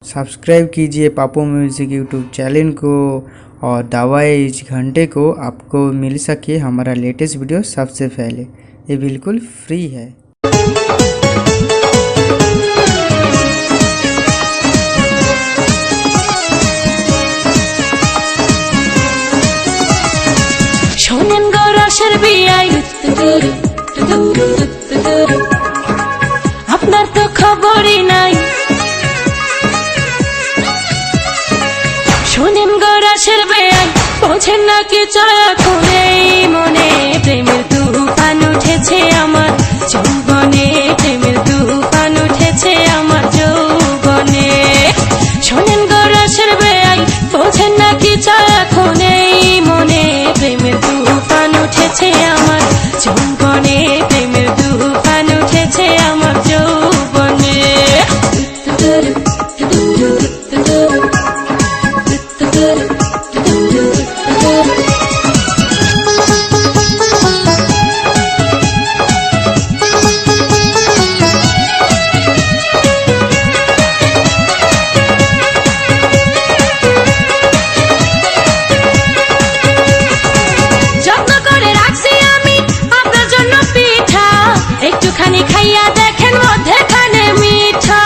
Subscribe कीजिए पापू music YouTube channel को और दबाइए इस घंटे को, आपको मिल सके हमारा लेटेस्ट वीडियो सबसे पहले। ये बिल्कुल फ्री है। শোনেন গো রসের বিয়াই আপনার তো খবরই নাই। শোনেন গো রসের বিয়াই বোঝেন না কি এখন এই মনে প্রেমের তুফান উঠেছে আমার যৌবনে, প্রেমের তুফান উঠেছে আমার যৌবনে। শোনেন গো রসের বিয়াই বোঝেন না কি এখন এই মনে প্রেমের তুফান উঠেছে আমার যৌবনে, প্রেমের তুফান উঠেছে আমার যৌবনে। একটুখানি খাইয়া দেখেন মধ্যেখানে মিঠা,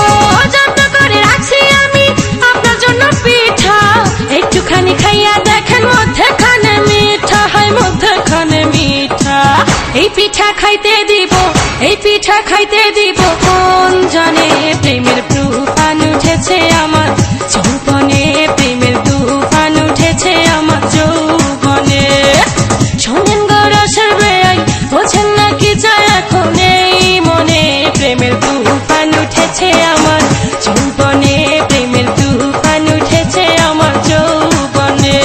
ও যত্ন করে রাখছি আমি আপনার জন্য পিঠা। একটুখানি খাইয়া দেখেন মধ্যেখানে মিঠা, হয় মধ্যেখানে মিঠা। এই পিঠা খাইতে দিব, এই পিঠা খাইতে দিব কোন জানে প্রেমের তুফান উঠেছে আমার যৌবনে, প্রেমের তুফান উঠেছে আমার যৌবনে। শোনেন গো রসের বিয়াই বোঝেন না কি চায় এখন এই মনে প্রেমের তুফান উঠেছে আমার যৌবনে, প্রেমের তুফান উঠেছে আমার যৌবনে।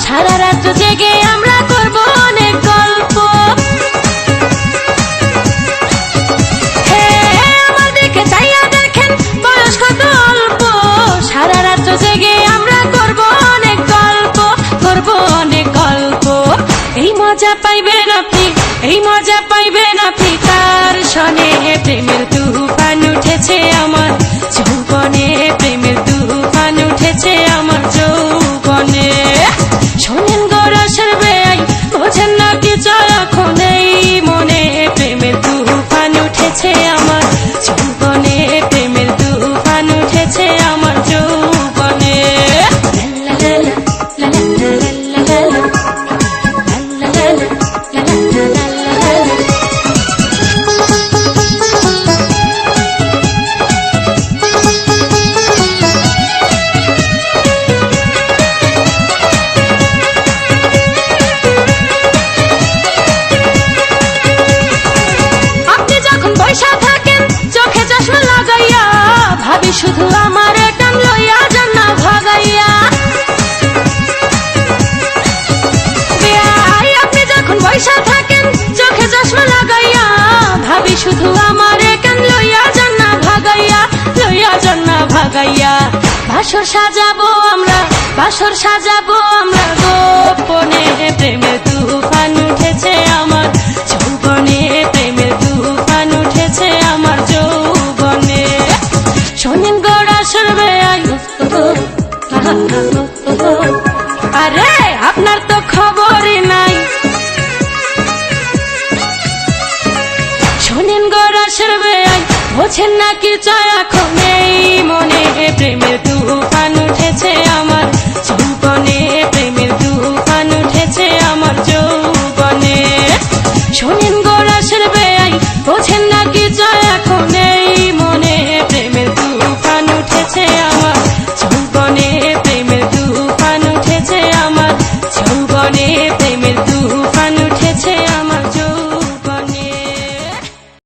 সারা রাত জেগে আমরা করব অনেক গল্প, আমার দিকে চাইয়া দেখেন বয়স কত অল্প। সারা রাত জেগে আমরা করব অনেক গল্প, করব অনেক গল্প। এই মজা পাইবেন আপনি, এই মজা পাইবেন আপনি কার সনে প্রেমের তুফান উঠেছে আমার যৌবনে, প্রেমের তুফান উঠেছে আমার যৌবনে। শোনেন গো রসের বিয়াই বোঝেন না কি চায় এখন এই মনে প্রেমের তুফান উঠেছে আমার যৌবনে, প্রেমের তুফান উঠেছে আমার যৌবনে। ভাবি শুধু আমার টান লইয়া যান না ভাগাইয়া, আপনি যখন বৈশা থাকেন চোখে চশমা লাগাইয়া। ভাবি শুধু আমার টান লইয়া যান না ভাগাইয়া, লইয়া যান না ভাগাইয়া। বাসর সাজাবো আমরা, বাসর সাজাবো আমরা গোপনে প্রেমের তুফান উঠেছে আমার যৌবনে, প্রেমের তুফান উঠেছে আমার যৌবনে। শোনেন গো রসের বিয়াই আরে আপনার তো খবরই নাই। শোনেন গো রসের বিয়াই বোঝেন না কি চায় এখন এই মনে প্রেমের তুফান উঠেছে